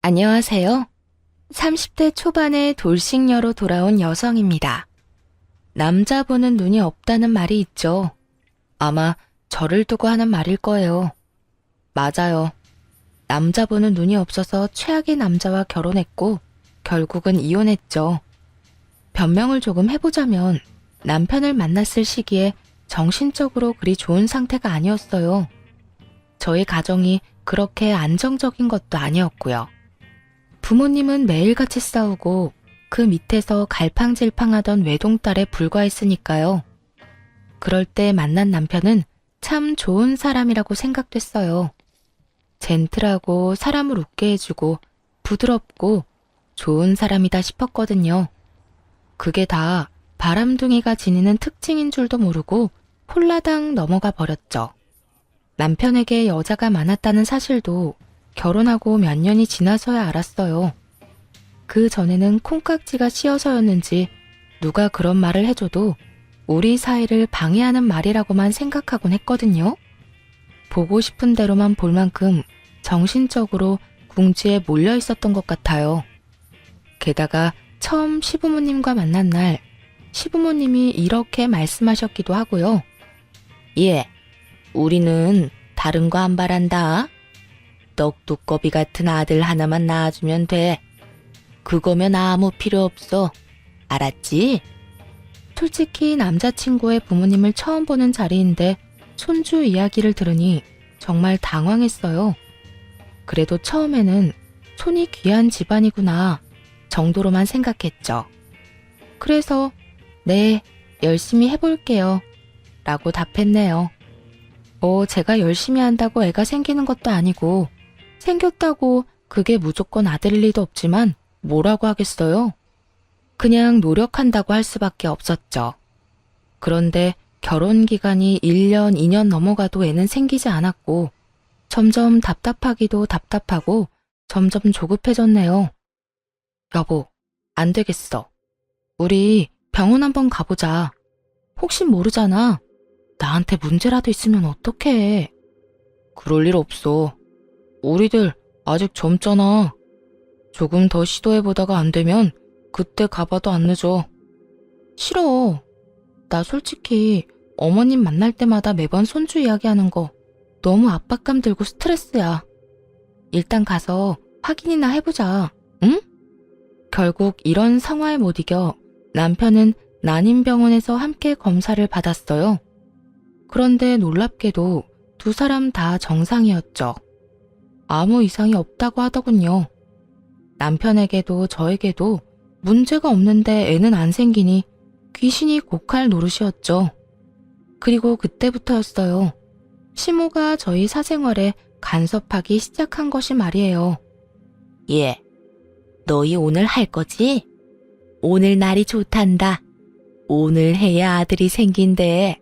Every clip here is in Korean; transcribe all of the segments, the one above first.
안녕하세요. 30대 초반의 돌싱녀로 돌아온 여성입니다. 남자 보는 눈이 없다는 말이 있죠. 아마 저를 두고 하는 말일 거예요. 맞아요. 남자 보는 눈이 없어서 최악의 남자와 결혼했고 결국은 이혼했죠. 변명을 조금 해보자면 남편을 만났을 시기에 정신적으로 그리 좋은 상태가 아니었어요. 저희 가정이 그렇게 안정적인 것도 아니었고요. 부모님은 매일같이 싸우고 그 밑에서 갈팡질팡하던 외동딸에 불과했으니까요. 그럴 때 만난 남편은 참 좋은 사람이라고 생각됐어요. 젠틀하고 사람을 웃게 해주고 부드럽고 좋은 사람이다 싶었거든요. 그게 다 바람둥이가 지니는 특징인 줄도 모르고 홀라당 넘어가 버렸죠. 남편에게 여자가 많았다는 사실도 결혼하고 몇 년이 지나서야 알았어요. 그 전에는 콩깍지가 씌어서였는지 누가 그런 말을 해줘도 우리 사이를 방해하는 말이라고만 생각하곤 했거든요. 보고 싶은 대로만 볼 만큼 정신적으로 궁지에 몰려 있었던 것 같아요. 게다가 처음 시부모님과 만난 날 시부모님이 이렇게 말씀하셨기도 하고요. 예, 우리는 다른 거 안 바란다. 떡두꺼비 같은 아들 하나만 낳아주면 돼. 그거면 아무 필요 없어. 알았지? 솔직히 남자친구의 부모님을 처음 보는 자리인데 손주 이야기를 들으니 정말 당황했어요. 그래도 처음에는 손이 귀한 집안이구나 정도로만 생각했죠. 그래서 네, 열심히 해볼게요 라고 답했네요. 제가 열심히 한다고 애가 생기는 것도 아니고 생겼다고 그게 무조건 아들일 리도 없지만 뭐라고 하겠어요? 그냥 노력한다고 할 수밖에 없었죠. 그런데 결혼 기간이 1년, 2년 넘어가도 애는 생기지 않았고 점점 답답하기도 답답하고 점점 조급해졌네요. 여보, 안 되겠어. 우리 병원 한번 가보자. 혹시 모르잖아. 나한테 문제라도 있으면 어떡해. 그럴 일 없어. 우리들 아직 젊잖아. 조금 더 시도해보다가 안 되면 그때 가봐도 안 늦어. 싫어. 나 솔직히 어머님 만날 때마다 매번 손주 이야기하는 거 너무 압박감 들고 스트레스야. 일단 가서 확인이나 해보자. 응? 결국 이런 상황에 못 이겨 남편은 난임병원에서 함께 검사를 받았어요. 그런데 놀랍게도 두 사람 다 정상이었죠. 아무 이상이 없다고 하더군요. 남편에게도 저에게도 문제가 없는데 애는 안 생기니 귀신이 곡할 노릇이었죠. 그리고 그때부터였어요. 시모가 저희 사생활에 간섭하기 시작한 것이 말이에요. 예, 너희 오늘 할 거지? 오늘 날이 좋단다. 오늘 해야 아들이 생긴대.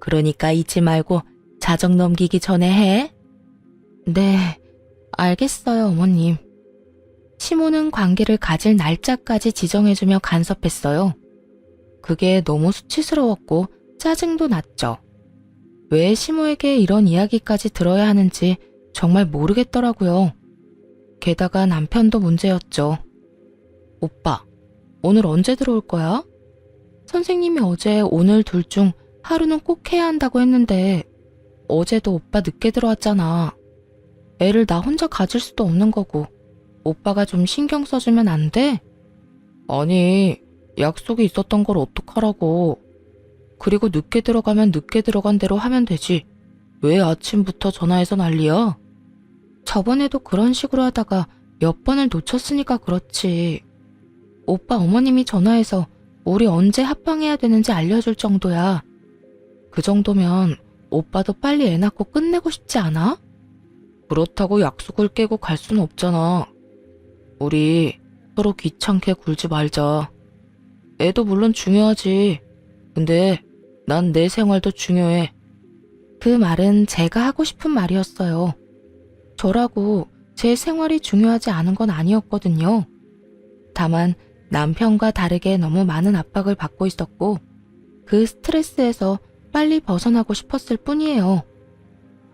그러니까 잊지 말고 자정 넘기기 전에 해. 네, 알겠어요, 어머님. 시모는 관계를 가질 날짜까지 지정해주며 간섭했어요. 그게 너무 수치스러웠고 짜증도 났죠. 왜 시모에게 이런 이야기까지 들어야 하는지 정말 모르겠더라고요. 게다가 남편도 문제였죠. 오빠, 오늘 언제 들어올 거야? 선생님이 어제 오늘 둘 중 하루는 꼭 해야 한다고 했는데 어제도 오빠 늦게 들어왔잖아. 애를 나 혼자 가질 수도 없는 거고 오빠가 좀 신경 써주면 안 돼? 아니, 약속이 있었던 걸 어떡하라고. 그리고 늦게 들어가면 늦게 들어간 대로 하면 되지. 왜 아침부터 전화해서 난리야? 저번에도 그런 식으로 하다가 몇 번을 놓쳤으니까 그렇지. 오빠 어머님이 전화해서 우리 언제 합방해야 되는지 알려줄 정도야. 그 정도면 오빠도 빨리 애 낳고 끝내고 싶지 않아? 그렇다고 약속을 깨고 갈 수는 없잖아. 우리 서로 귀찮게 굴지 말자. 애도 물론 중요하지. 근데 난 내 생활도 중요해. 그 말은 제가 하고 싶은 말이었어요. 저라고 제 생활이 중요하지 않은 건 아니었거든요. 다만 남편과 다르게 너무 많은 압박을 받고 있었고 그 스트레스에서 빨리 벗어나고 싶었을 뿐이에요.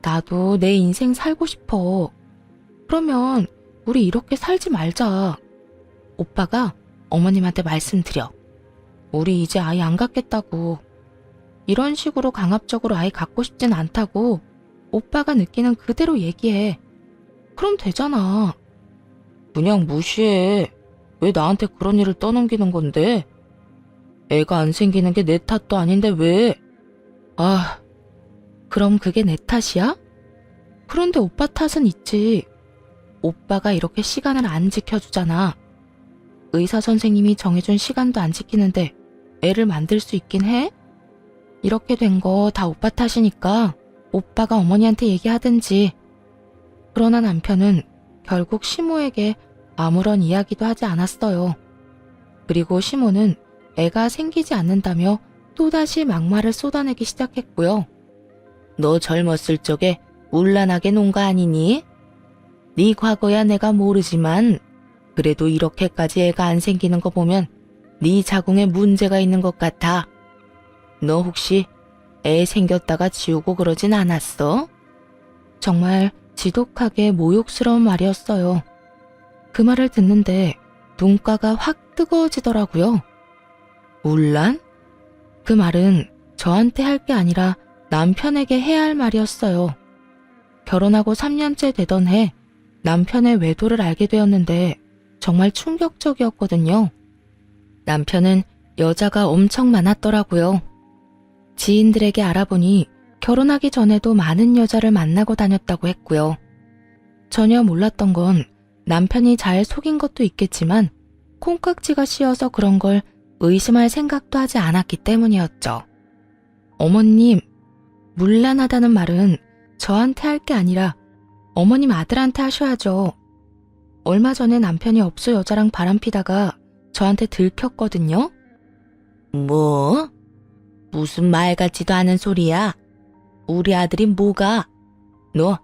나도 내 인생 살고 싶어. 그러면 우리 이렇게 살지 말자. 오빠가 어머님한테 말씀드려. 우리 이제 아이 안 갖겠다고. 이런 식으로 강압적으로 아이 갖고 싶진 않다고 오빠가 느끼는 그대로 얘기해. 그럼 되잖아. 그냥 무시해. 왜 나한테 그런 일을 떠넘기는 건데? 애가 안 생기는 게 내 탓도 아닌데 왜? 아, 그럼 그게 내 탓이야? 그런데 오빠 탓은 있지. 오빠가 이렇게 시간을 안 지켜주잖아. 의사 선생님이 정해준 시간도 안 지키는데 애를 만들 수 있긴 해? 이렇게 된 거 다 오빠 탓이니까 오빠가 어머니한테 얘기하든지. 그러나 남편은 결국 시모에게 아무런 이야기도 하지 않았어요. 그리고 시모는 애가 생기지 않는다며 또다시 막말을 쏟아내기 시작했고요. 너 젊었을 적에 울란하게 논 거 아니니? 네 과거야 내가 모르지만 그래도 이렇게까지 애가 안 생기는 거 보면 네 자궁에 문제가 있는 것 같아. 너 혹시 애 생겼다가 지우고 그러진 않았어? 정말 지독하게 모욕스러운 말이었어요. 그 말을 듣는데 눈가가 확 뜨거워지더라고요. 울란? 그 말은 저한테 할 게 아니라 남편에게 해야 할 말이었어요. 결혼하고 3년째 되던 해 남편의 외도를 알게 되었는데 정말 충격적이었거든요. 남편은 여자가 엄청 많았더라고요. 지인들에게 알아보니 결혼하기 전에도 많은 여자를 만나고 다녔다고 했고요. 전혀 몰랐던 건 남편이 잘 속인 것도 있겠지만 콩깍지가 씌어서 그런 걸 의심할 생각도 하지 않았기 때문이었죠. 어머님, 문란하다는 말은 저한테 할 게 아니라 어머님 아들한테 하셔야죠. 얼마 전에 남편이 업소 여자랑 바람피다가 저한테 들켰거든요. 뭐? 무슨 말 같지도 않은 소리야? 우리 아들이 뭐가? 너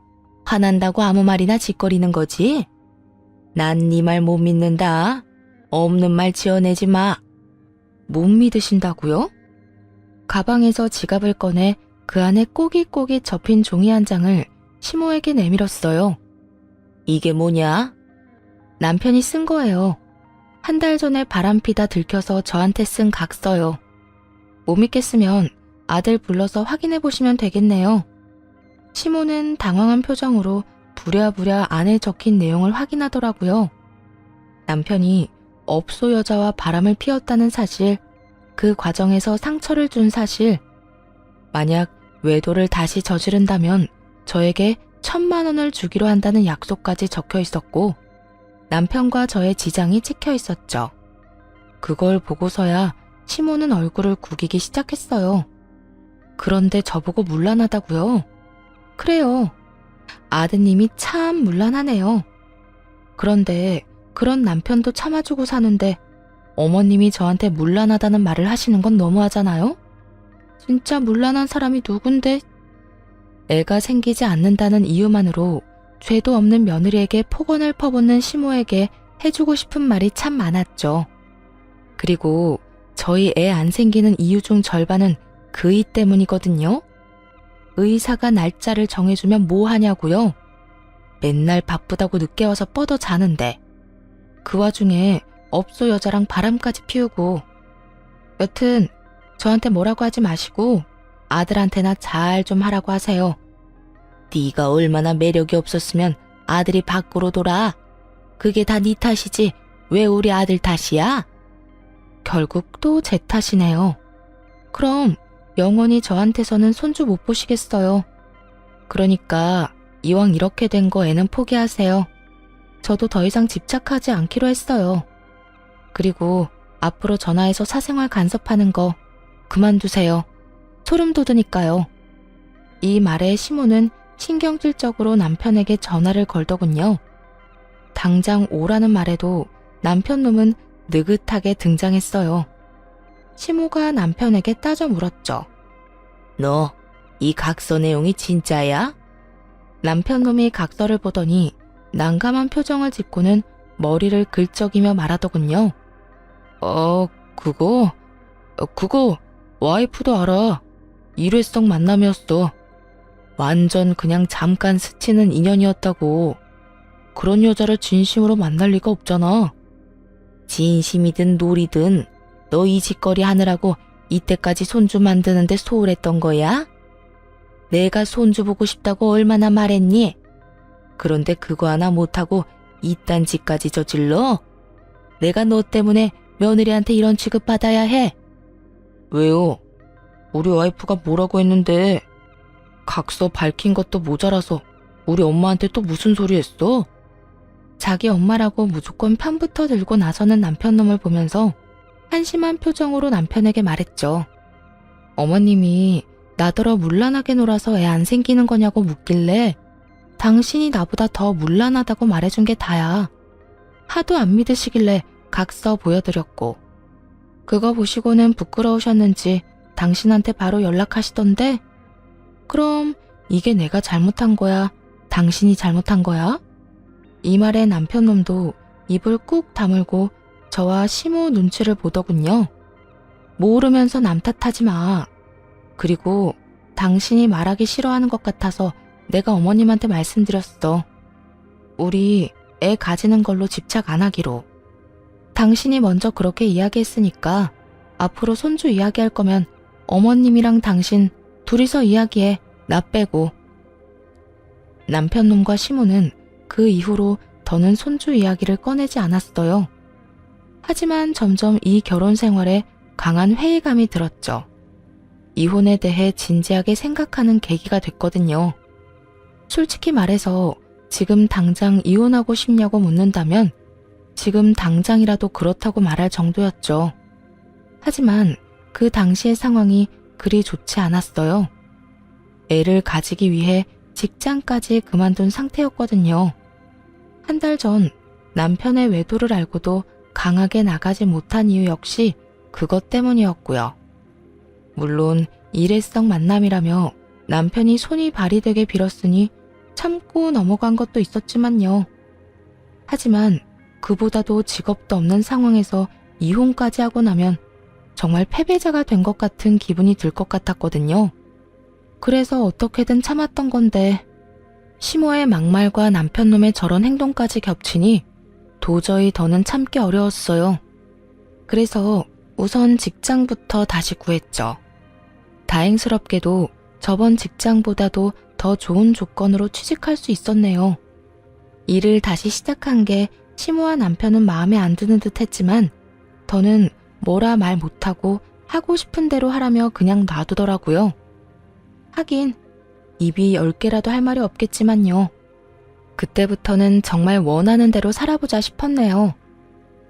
화난다고 아무 말이나 짓거리는 거지? 난 네 말 못 믿는다. 없는 말 지어내지 마. 못 믿으신다고요? 가방에서 지갑을 꺼내 그 안에 꼬깃꼬깃 접힌 종이 한 장을 시모에게 내밀었어요. 이게 뭐냐? 남편이 쓴 거예요. 한 달 전에 바람피다 들켜서 저한테 쓴 각서요. 못 믿겠으면 아들 불러서 확인해 보시면 되겠네요. 시모는 당황한 표정으로 부랴부랴 안에 적힌 내용을 확인하더라고요. 남편이 업소 여자와 바람을 피웠다는 사실, 그 과정에서 상처를 준 사실, 만약 외도를 다시 저지른다면 저에게 1,000만 원을 주기로 한다는 약속까지 적혀 있었고 남편과 저의 지장이 찍혀 있었죠. 그걸 보고서야 시모는 얼굴을 구기기 시작했어요. 그런데 저보고 문란하다고요? 그래요. 아드님이 참 문란하네요. 그런데 그런 남편도 참아주고 사는데 어머님이 저한테 문란하다는 말을 하시는 건 너무하잖아요? 진짜 문란한 사람이 누군데? 애가 생기지 않는다는 이유만으로 죄도 없는 며느리에게 폭언을 퍼붓는 시모에게 해주고 싶은 말이 참 많았죠. 그리고 저희 애 안 생기는 이유 중 절반은 그이 때문이거든요. 의사가 날짜를 정해주면 뭐 하냐고요? 맨날 바쁘다고 늦게 와서 뻗어 자는데 그 와중에 업소 여자랑 바람까지 피우고. 여튼 저한테 뭐라고 하지 마시고 아들한테나 잘 좀 하라고 하세요. 네가 얼마나 매력이 없었으면 아들이 밖으로 돌아. 그게 다 네 탓이지 왜 우리 아들 탓이야? 결국 또 제 탓이네요. 그럼 영원히 저한테서는 손주 못 보시겠어요. 그러니까 이왕 이렇게 된 거 애는 포기하세요. 저도 더 이상 집착하지 않기로 했어요. 그리고 앞으로 전화해서 사생활 간섭하는 거 그만두세요. 소름 돋으니까요. 이 말에 시모는 신경질적으로 남편에게 전화를 걸더군요. 당장 오라는 말에도 남편 놈은 느긋하게 등장했어요. 시모가 남편에게 따져 물었죠. 너 이 각서 내용이 진짜야? 남편 놈이 각서를 보더니 난감한 표정을 짓고는 머리를 긁적이며 말하더군요. 그거 와이프도 알아. 일회성 만남이었어. 완전 그냥 잠깐 스치는 인연이었다고. 그런 여자를 진심으로 만날 리가 없잖아. 진심이든 놀이든 너 이 짓거리 하느라고 이때까지 손주 만드는데 소홀했던 거야? 내가 손주 보고 싶다고 얼마나 말했니? 그런데 그거 하나 못하고 이딴 짓까지 저질러? 내가 너 때문에 며느리한테 이런 취급 받아야 해. 왜요? 우리 와이프가 뭐라고 했는데? 각서 밝힌 것도 모자라서 우리 엄마한테 또 무슨 소리 했어? 자기 엄마라고 무조건 편부터 들고 나서는 남편놈을 보면서 한심한 표정으로 남편에게 말했죠. 어머님이 나더러 문란하게 놀아서 애 안 생기는 거냐고 묻길래 당신이 나보다 더 문란하다고 말해준 게 다야. 하도 안 믿으시길래 각서 보여드렸고 그거 보시고는 부끄러우셨는지 당신한테 바로 연락하시던데 그럼 이게 내가 잘못한 거야? 당신이 잘못한 거야? 이 말에 남편놈도 입을 꾹 다물고 저와 시모 눈치를 보더군요. 모르면서 남 탓하지 마. 그리고 당신이 말하기 싫어하는 것 같아서 내가 어머님한테 말씀드렸어. 우리 애 가지는 걸로 집착 안 하기로. 당신이 먼저 그렇게 이야기했으니까 앞으로 손주 이야기할 거면 어머님이랑 당신 둘이서 이야기해. 나 빼고. 남편놈과 시모는 그 이후로 더는 손주 이야기를 꺼내지 않았어요. 하지만 점점 이 결혼 생활에 강한 회의감이 들었죠. 이혼에 대해 진지하게 생각하는 계기가 됐거든요. 솔직히 말해서 지금 당장 이혼하고 싶냐고 묻는다면 지금 당장이라도 그렇다고 말할 정도였죠. 하지만 그 당시의 상황이 그리 좋지 않았어요. 애를 가지기 위해 직장까지 그만둔 상태였거든요. 한 달 전 남편의 외도를 알고도 강하게 나가지 못한 이유 역시 그것 때문이었고요. 물론 일회성 만남이라며 남편이 손이 발이 되게 빌었으니 참고 넘어간 것도 있었지만요. 하지만 그보다도 직업도 없는 상황에서 이혼까지 하고 나면 정말 패배자가 된 것 같은 기분이 들 것 같았거든요. 그래서 어떻게든 참았던 건데 시모의 막말과 남편놈의 저런 행동까지 겹치니 도저히 더는 참기 어려웠어요. 그래서 우선 직장부터 다시 구했죠. 다행스럽게도 저번 직장보다도 더 좋은 조건으로 취직할 수 있었네요. 일을 다시 시작한 게 시모와 남편은 마음에 안 드는 듯 했지만 더는 뭐라 말 못하고 하고 싶은 대로 하라며 그냥 놔두더라고요. 하긴 입이 10개라도 할 말이 없겠지만요. 그때부터는 정말 원하는 대로 살아보자 싶었네요.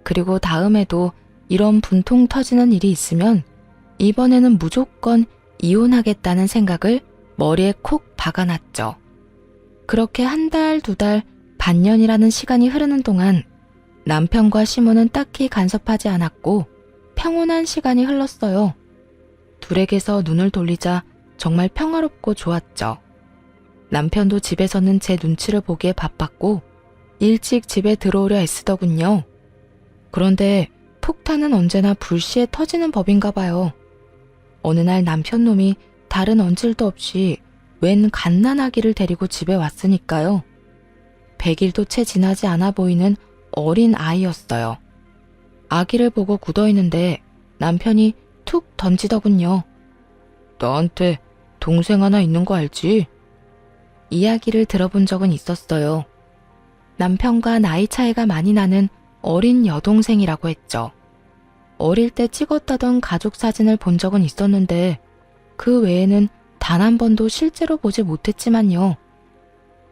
그리고 다음에도 이런 분통 터지는 일이 있으면 이번에는 무조건 이혼하겠다는 생각을 머리에 콕 박아놨죠. 그렇게 한 달, 2달, 반년이라는 시간이 흐르는 동안 남편과 시모는 딱히 간섭하지 않았고 평온한 시간이 흘렀어요. 둘에게서 눈을 돌리자 정말 평화롭고 좋았죠. 남편도 집에서는 제 눈치를 보기에 바빴고 일찍 집에 들어오려 애쓰더군요. 그런데 폭탄은 언제나 불시에 터지는 법인가 봐요. 어느 날 남편놈이 다른 언질도 없이 웬 갓난아기를 데리고 집에 왔으니까요. 100일도 채 지나지 않아 보이는 어린 아이였어요. 아기를 보고 굳어있는데 남편이 툭 던지더군요. 나한테 동생 하나 있는 거 알지? 이야기를 들어본 적은 있었어요. 남편과 나이 차이가 많이 나는 어린 여동생이라고 했죠. 어릴 때 찍었다던 가족 사진을 본 적은 있었는데 그 외에는 단 한 번도 실제로 보지 못했지만요.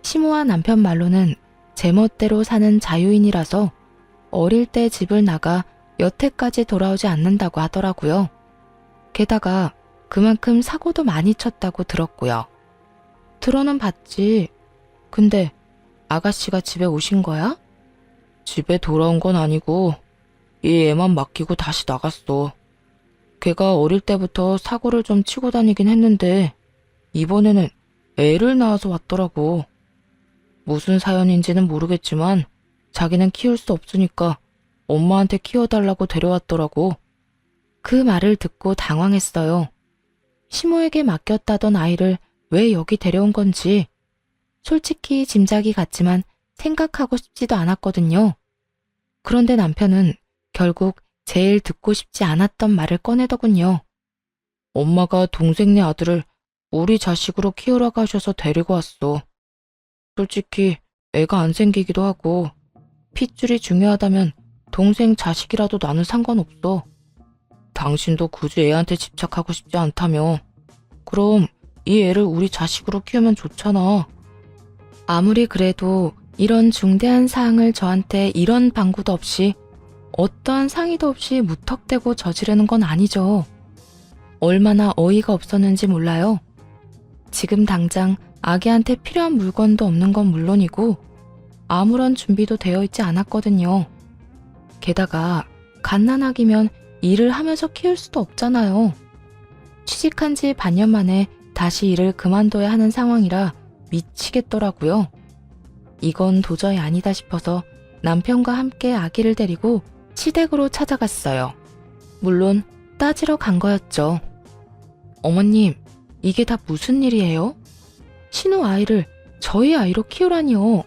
시모와 남편 말로는 제멋대로 사는 자유인이라서 어릴 때 집을 나가 여태까지 돌아오지 않는다고 하더라고요. 게다가 그만큼 사고도 많이 쳤다고 들었고요. 들어는 봤지. 근데 아가씨가 집에 오신 거야? 집에 돌아온 건 아니고 이 애만 맡기고 다시 나갔어. 걔가 어릴 때부터 사고를 좀 치고 다니긴 했는데 이번에는 애를 낳아서 왔더라고. 무슨 사연인지는 모르겠지만 자기는 키울 수 없으니까 엄마한테 키워달라고 데려왔더라고. 그 말을 듣고 당황했어요. 시모에게 맡겼다던 아이를 왜 여기 데려온 건지 솔직히 짐작이 갔지만 생각하고 싶지도 않았거든요. 그런데 남편은 결국 제일 듣고 싶지 않았던 말을 꺼내더군요. 엄마가 동생네 아들을 우리 자식으로 키우라고 하셔서 데리고 왔어. 솔직히 애가 안 생기기도 하고 핏줄이 중요하다면 동생 자식이라도 나는 상관없어. 당신도 굳이 애한테 집착하고 싶지 않다며. 그럼 이 애를 우리 자식으로 키우면 좋잖아. 아무리 그래도 이런 중대한 사항을 저한테 이런 방구도 없이 어떠한 상의도 없이 무턱대고 저지르는 건 아니죠. 얼마나 어이가 없었는지 몰라요. 지금 당장 아기한테 필요한 물건도 없는 건 물론이고 아무런 준비도 되어 있지 않았거든요. 게다가 갓난아기면 일을 하면서 키울 수도 없잖아요. 취직한 지 반년 만에 다시 일을 그만둬야 하는 상황이라 미치겠더라고요. 이건 도저히 아니다 싶어서 남편과 함께 아기를 데리고 시댁으로 찾아갔어요. 물론 따지러 간 거였죠. 어머님, 이게 다 무슨 일이에요? 신우 아이를 저희 아이로 키우라니요.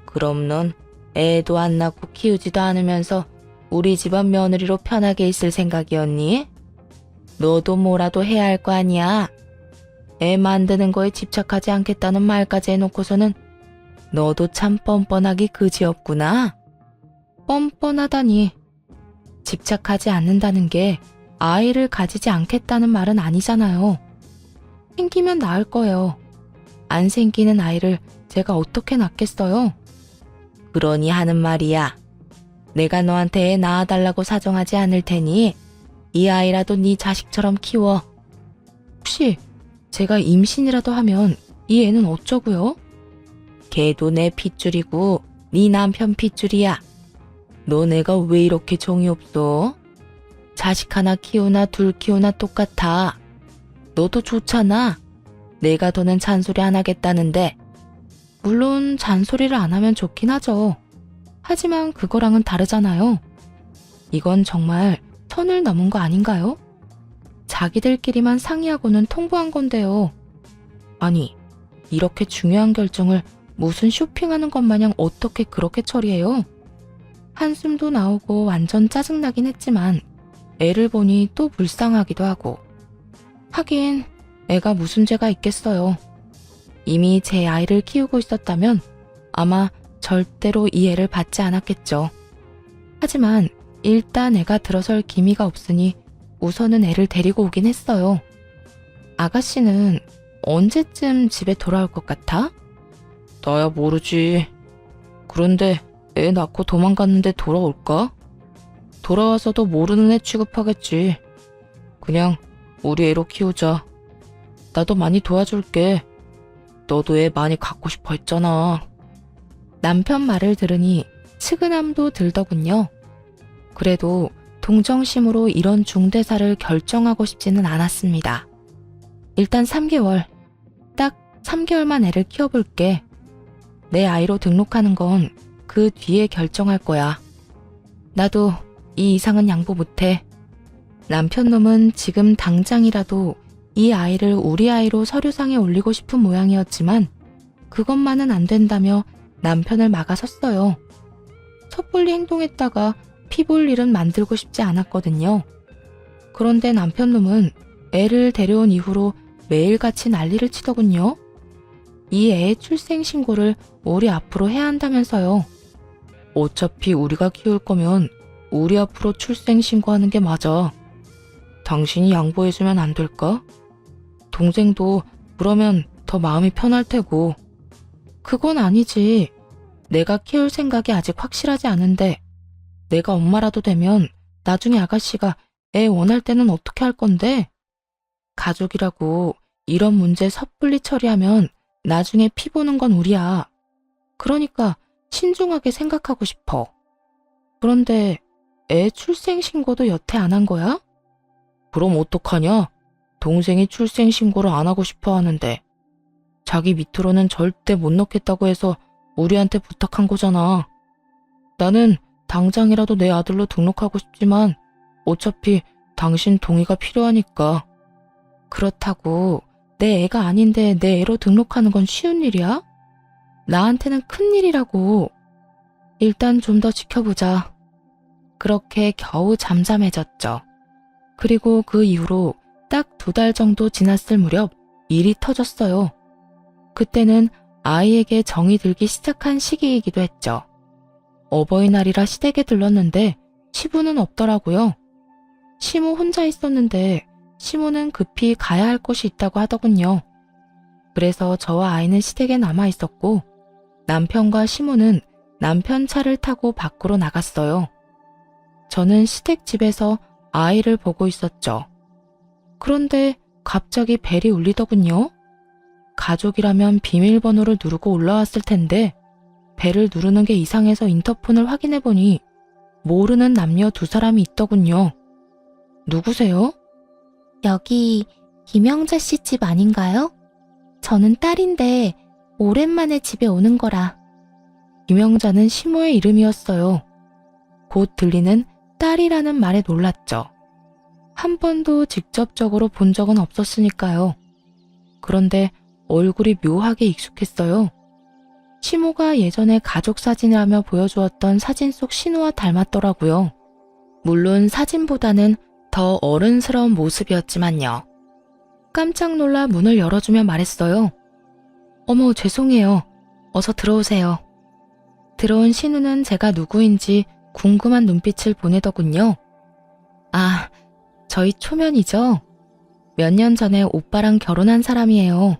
그럼 넌 애도 안 낳고 키우지도 않으면서 우리 집안 며느리로 편하게 있을 생각이었니? 너도 뭐라도 해야 할 거 아니야. 애 만드는 거에 집착하지 않겠다는 말까지 해놓고서는 너도 참 뻔뻔하기 그지없구나. 뻔뻔하다니. 집착하지 않는다는 게 아이를 가지지 않겠다는 말은 아니잖아요. 생기면 낳을 거예요. 안 생기는 아이를 제가 어떻게 낳겠어요? 그러니 하는 말이야. 내가 너한테 애 낳아달라고 사정하지 않을 테니 이 아이라도 네 자식처럼 키워. 혹시 제가 임신이라도 하면 이 애는 어쩌고요? 걔도 내 핏줄이고 네 남편 핏줄이야. 너 내가 왜 이렇게 정이 없어? 자식 하나 키우나 둘 키우나 똑같아. 너도 좋잖아. 내가 더는 잔소리 안 하겠다는데. 물론 잔소리를 안 하면 좋긴 하죠. 하지만 그거랑은 다르잖아요. 이건 정말 선을 넘은 거 아닌가요? 자기들끼리만 상의하고는 통보한 건데요. 아니, 이렇게 중요한 결정을 무슨 쇼핑하는 것 마냥 어떻게 그렇게 처리해요? 한숨도 나오고 완전 짜증나긴 했지만 애를 보니 또 불쌍하기도 하고. 하긴 애가 무슨 죄가 있겠어요. 이미 제 아이를 키우고 있었다면 아마 절대로 이 애를 받지 않았겠죠. 하지만 일단 애가 들어설 기미가 없으니 우선은 애를 데리고 오긴 했어요. 아가씨는 언제쯤 집에 돌아올 것 같아? 나야 모르지. 그런데 애 낳고 도망갔는데 돌아올까? 돌아와서도 모르는 애 취급하겠지. 그냥 우리 애로 키우자. 나도 많이 도와줄게. 너도 애 많이 갖고 싶어 했잖아. 남편 말을 들으니 측은함도 들더군요. 그래도 동정심으로 이런 중대사를 결정하고 싶지는 않았습니다. 일단 3개월, 딱 3개월만 애를 키워볼게. 내 아이로 등록하는 건 그 뒤에 결정할 거야. 나도 이 이상은 양보 못해. 남편 놈은 지금 당장이라도 이 아이를 우리 아이로 서류상에 올리고 싶은 모양이었지만 그것만은 안 된다며 남편을 막아섰어요. 섣불리 행동했다가 피 볼 일은 만들고 싶지 않았거든요. 그런데 남편 놈은 애를 데려온 이후로 매일같이 난리를 치더군요. 이 애의 출생 신고를 우리 앞으로 해야 한다면서요. 어차피 우리가 키울 거면 우리 앞으로 출생 신고하는 게 맞아. 당신이 양보해주면 안 될까? 동생도 그러면 더 마음이 편할 테고. 그건 아니지. 내가 키울 생각이 아직 확실하지 않은데 내가 엄마라도 되면 나중에 아가씨가 애 원할 때는 어떻게 할 건데? 가족이라고 이런 문제 섣불리 처리하면 나중에 피 보는 건 우리야. 그러니까 신중하게 생각하고 싶어. 그런데 애 출생 신고도 여태 안 한 거야? 그럼 어떡하냐? 동생이 출생 신고를 안 하고 싶어 하는데 자기 밑으로는 절대 못 넣겠다고 해서 우리한테 부탁한 거잖아. 나는 당장이라도 내 아들로 등록하고 싶지만 어차피 당신 동의가 필요하니까. 그렇다고 내 애가 아닌데 내 애로 등록하는 건 쉬운 일이야? 나한테는 큰일이라고. 일단 좀 더 지켜보자. 그렇게 겨우 잠잠해졌죠. 그리고 그 이후로 딱 2달 정도 지났을 무렵 일이 터졌어요. 그때는 아이에게 정이 들기 시작한 시기이기도 했죠. 어버이날이라 시댁에 들렀는데 시부는 없더라고요. 시모 혼자 있었는데 시모는 급히 가야 할 곳이 있다고 하더군요. 그래서 저와 아이는 시댁에 남아 있었고 남편과 시모는 남편 차를 타고 밖으로 나갔어요. 저는 시댁 집에서 아이를 보고 있었죠. 그런데 갑자기 벨이 울리더군요. 가족이라면 비밀번호를 누르고 올라왔을 텐데 벨을 누르는 게 이상해서 인터폰을 확인해보니 모르는 남녀 2사람이 있더군요. 누구세요? 여기 김영자 씨 집 아닌가요? 저는 딸인데 오랜만에 집에 오는 거라. 김영자는 시모의 이름이었어요. 곧 들리는 딸이라는 말에 놀랐죠. 한 번도 직접적으로 본 적은 없었으니까요. 그런데 얼굴이 묘하게 익숙했어요. 시모가 예전에 가족 사진이라며 보여주었던 사진 속 신우와 닮았더라고요. 물론 사진보다는 더 어른스러운 모습이었지만요. 깜짝 놀라 문을 열어주며 말했어요. 어머, 죄송해요. 어서 들어오세요. 들어온 신우는 제가 누구인지 궁금한 눈빛을 보내더군요. 아, 저희 초면이죠? 몇 년 전에 오빠랑 결혼한 사람이에요.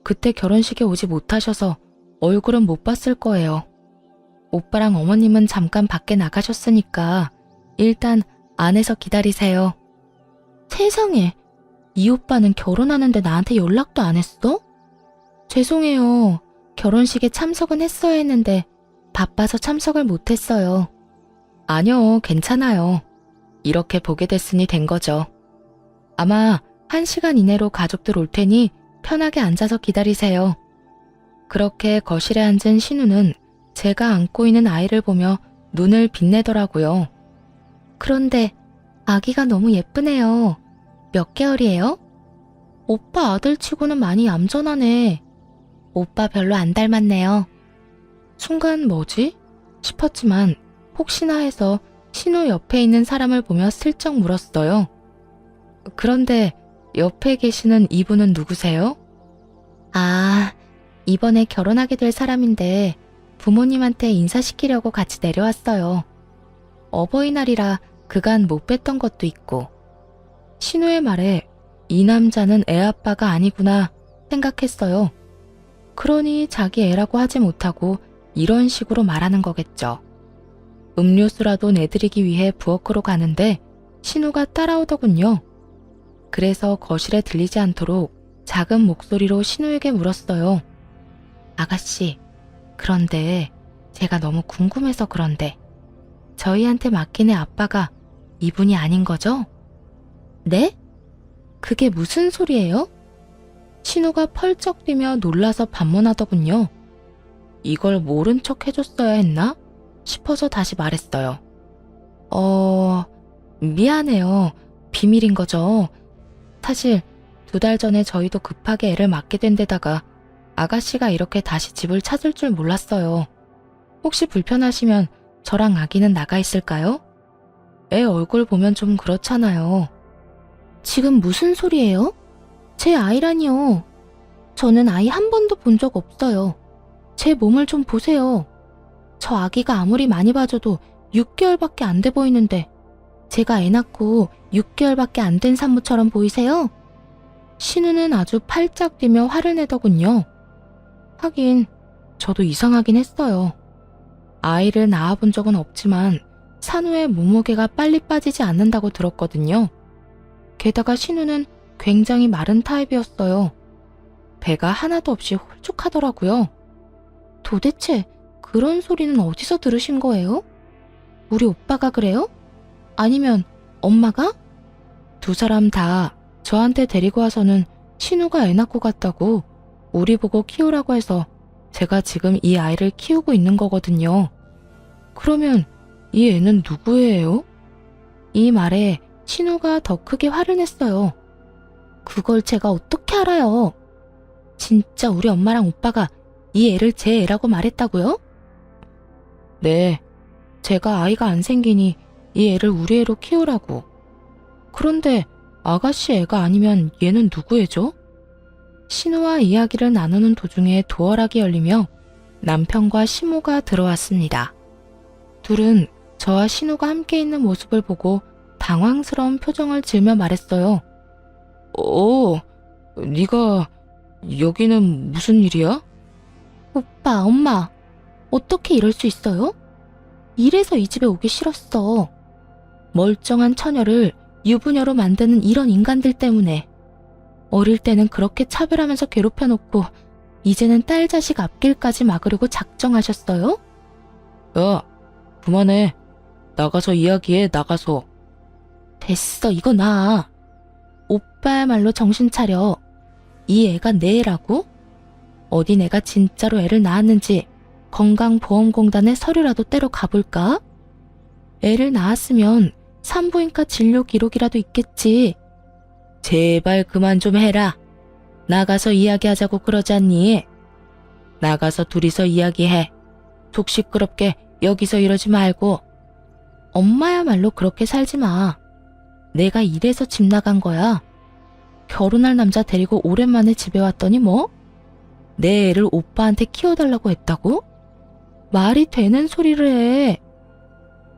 그때 결혼식에 오지 못하셔서 얼굴은 못 봤을 거예요. 오빠랑 어머님은 잠깐 밖에 나가셨으니까 일단 안에서 기다리세요. 세상에, 이 오빠는 결혼하는데 나한테 연락도 안 했어? 죄송해요. 결혼식에 참석은 했어야 했는데 바빠서 참석을 못했어요. 아니요, 괜찮아요. 이렇게 보게 됐으니 된 거죠. 아마 1시간 이내로 가족들 올 테니 편하게 앉아서 기다리세요. 그렇게 거실에 앉은 신우는 제가 안고 있는 아이를 보며 눈을 빛내더라고요. 그런데 아기가 너무 예쁘네요. 몇 개월이에요? 오빠 아들치고는 많이 얌전하네. 오빠 별로 안 닮았네요. 순간 뭐지? 싶었지만 혹시나 해서 신우 옆에 있는 사람을 보며 슬쩍 물었어요. 그런데 옆에 계시는 이분은 누구세요? 아, 이번에 결혼하게 될 사람인데 부모님한테 인사시키려고 같이 내려왔어요. 어버이날이라 그간 못 뵀던 것도 있고. 신우의 말에 이 남자는 애 아빠가 아니구나 생각했어요. 그러니 자기 애라고 하지 못하고 이런 식으로 말하는 거겠죠. 음료수라도 내드리기 위해 부엌으로 가는데 신우가 따라오더군요. 그래서 거실에 들리지 않도록 작은 목소리로 신우에게 물었어요. 아가씨, 그런데 제가 너무 궁금해서 그런데 저희한테 맡긴 애 아빠가 이분이 아닌 거죠? 네? 그게 무슨 소리예요? 신우가 펄쩍 뛰며 놀라서 반문하더군요. 이걸 모른 척 해줬어야 했나? 싶어서 다시 말했어요. 미안해요. 비밀인 거죠. 사실 2달 전에 저희도 급하게 애를 맡게 된 데다가 아가씨가 이렇게 다시 집을 찾을 줄 몰랐어요. 혹시 불편하시면 저랑 아기는 나가 있을까요? 애 얼굴 보면 좀 그렇잖아요. 지금 무슨 소리예요? 제 아이라니요. 저는 아이 한 번도 본 적 없어요. 제 몸을 좀 보세요. 저 아기가 아무리 많이 봐줘도 6개월밖에 안 돼 보이는데 제가 애 낳고 6개월밖에 안 된 산모처럼 보이세요? 신우는 아주 팔짝 뛰며 화를 내더군요. 하긴 저도 이상하긴 했어요. 아이를 낳아본 적은 없지만 산후에 몸무게가 빨리 빠지지 않는다고 들었거든요. 게다가 신우는 굉장히 마른 타입이었어요. 배가 하나도 없이 홀쭉하더라고요. 도대체 그런 소리는 어디서 들으신 거예요? 우리 오빠가 그래요? 아니면 엄마가? 2사람 다 저한테 데리고 와서는 신우가 애 낳고 갔다고 우리 보고 키우라고 해서 제가 지금 이 아이를 키우고 있는 거거든요. 그러면 이 애는 누구예요? 이 말에 신우가 더 크게 화를 냈어요. 그걸 제가 어떻게 알아요? 진짜 우리 엄마랑 오빠가 이 애를 제 애라고 말했다고요? 네, 제가 아이가 안 생기니 이 애를 우리 애로 키우라고. 그런데 아가씨 애가 아니면 얘는 누구 애죠? 신우와 이야기를 나누는 도중에 도어락이 열리며 남편과 시모가 들어왔습니다. 둘은 저와 신우가 함께 있는 모습을 보고 당황스러운 표정을 지으며 말했어요. 네가 여기는 무슨 일이야? 오빠, 엄마, 어떻게 이럴 수 있어요? 이래서 이 집에 오기 싫었어. 멀쩡한 처녀를 유부녀로 만드는 이런 인간들 때문에. 어릴 때는 그렇게 차별하면서 괴롭혀놓고 이제는 딸 자식 앞길까지 막으려고 작정하셨어요? 야, 그만해. 나가서 이야기해, 나가서. 됐어, 이거 나. 오빠야말로 정신 차려. 이 애가 내 애라고? 어디 내가 진짜로 애를 낳았는지 건강보험공단에 서류라도 떼러 가볼까? 애를 낳았으면 산부인과 진료 기록이라도 있겠지. 제발 그만 좀 해라. 나가서 이야기하자고 그러지 않니? 나가서 둘이서 이야기해. 속 시끄럽게 여기서 이러지 말고. 엄마야말로 그렇게 살지 마. 내가 이래서 집 나간 거야. 결혼할 남자 데리고 오랜만에 집에 왔더니 뭐? 내 애를 오빠한테 키워달라고 했다고? 말이 되는 소리를 해.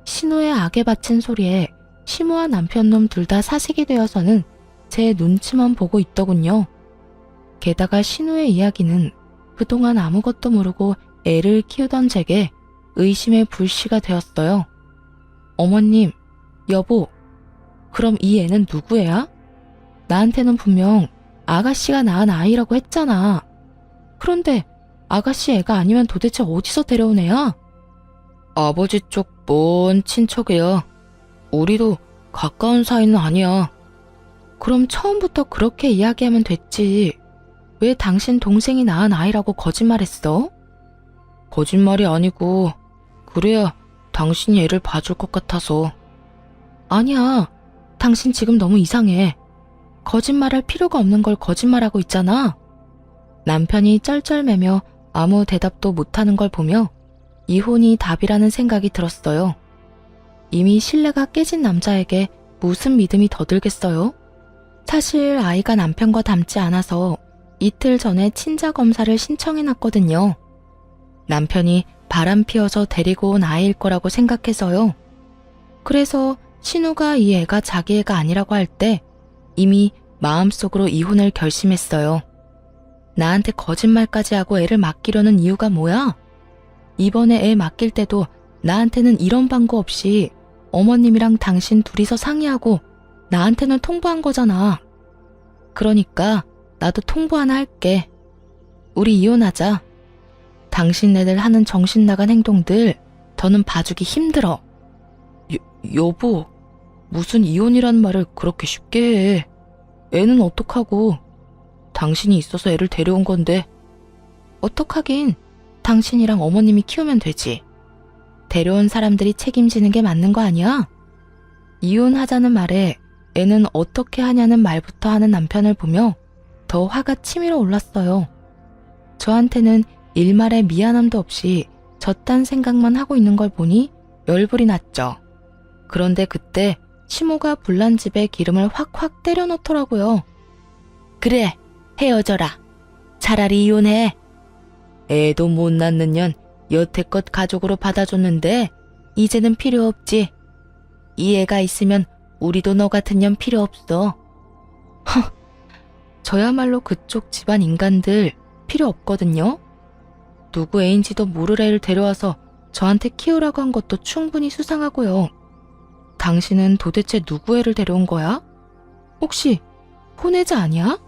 신우의 악에 바친 소리에 시모와 남편놈 둘 다 사색이 되어서는 제 눈치만 보고 있더군요. 게다가 신우의 이야기는 그동안 아무것도 모르고 애를 키우던 제게 의심의 불씨가 되었어요. 어머님, 여보, 그럼 이 애는 누구 애야? 나한테는 분명 아가씨가 낳은 아이라고 했잖아. 그런데 아가씨 애가 아니면 도대체 어디서 데려온 애야? 아버지 쪽 먼 친척이야. 우리도 가까운 사이는 아니야. 그럼 처음부터 그렇게 이야기하면 됐지. 왜 당신 동생이 낳은 아이라고 거짓말했어? 거짓말이 아니고 그래야 당신이 애를 봐줄 것 같아서. 아니야. 당신 지금 너무 이상해. 거짓말할 필요가 없는 걸 거짓말하고 있잖아. 남편이 쩔쩔매며 아무 대답도 못하는 걸 보며 이혼이 답이라는 생각이 들었어요. 이미 신뢰가 깨진 남자에게 무슨 믿음이 더 들겠어요? 사실 아이가 남편과 닮지 않아서 이틀 전에 친자 검사를 신청해놨거든요. 남편이 바람 피워서 데리고 온 아이일 거라고 생각해서요. 그래서 신우가 이 애가 자기 애가 아니라고 할 때 이미 마음속으로 이혼을 결심했어요. 나한테 거짓말까지 하고 애를 맡기려는 이유가 뭐야? 이번에 애 맡길 때도 나한테는 이런 방구 없이 어머님이랑 당신 둘이서 상의하고 나한테는 통보한 거잖아. 그러니까 나도 통보 하나 할게. 우리 이혼하자. 당신네들 하는 정신 나간 행동들 더는 봐주기 힘들어. 여보, 무슨 이혼이란 말을 그렇게 쉽게 해. 애는 어떡하고. 당신이 있어서 애를 데려온 건데. 어떡하긴. 당신이랑 어머님이 키우면 되지. 데려온 사람들이 책임지는 게 맞는 거 아니야? 이혼하자는 말에 애는 어떻게 하냐는 말부터 하는 남편을 보며 더 화가 치밀어 올랐어요. 저한테는 일말의 미안함도 없이 저딴 생각만 하고 있는 걸 보니 열불이 났죠. 그런데 그때 시모가 불난 집에 기름을 확확 때려 넣더라고요. 그래, 헤어져라. 차라리 이혼해. 애도 못 낳는 년 여태껏 가족으로 받아줬는데 이제는 필요 없지. 이 애가 있으면 우리도 너 같은 년 필요 없어. 허, 저야말로 그쪽 집안 인간들 필요 없거든요. 누구 애인지도 모를 애를 데려와서 저한테 키우라고 한 것도 충분히 수상하고요. 당신은 도대체 누구 애를 데려온 거야? 혹시 혼외자 아니야?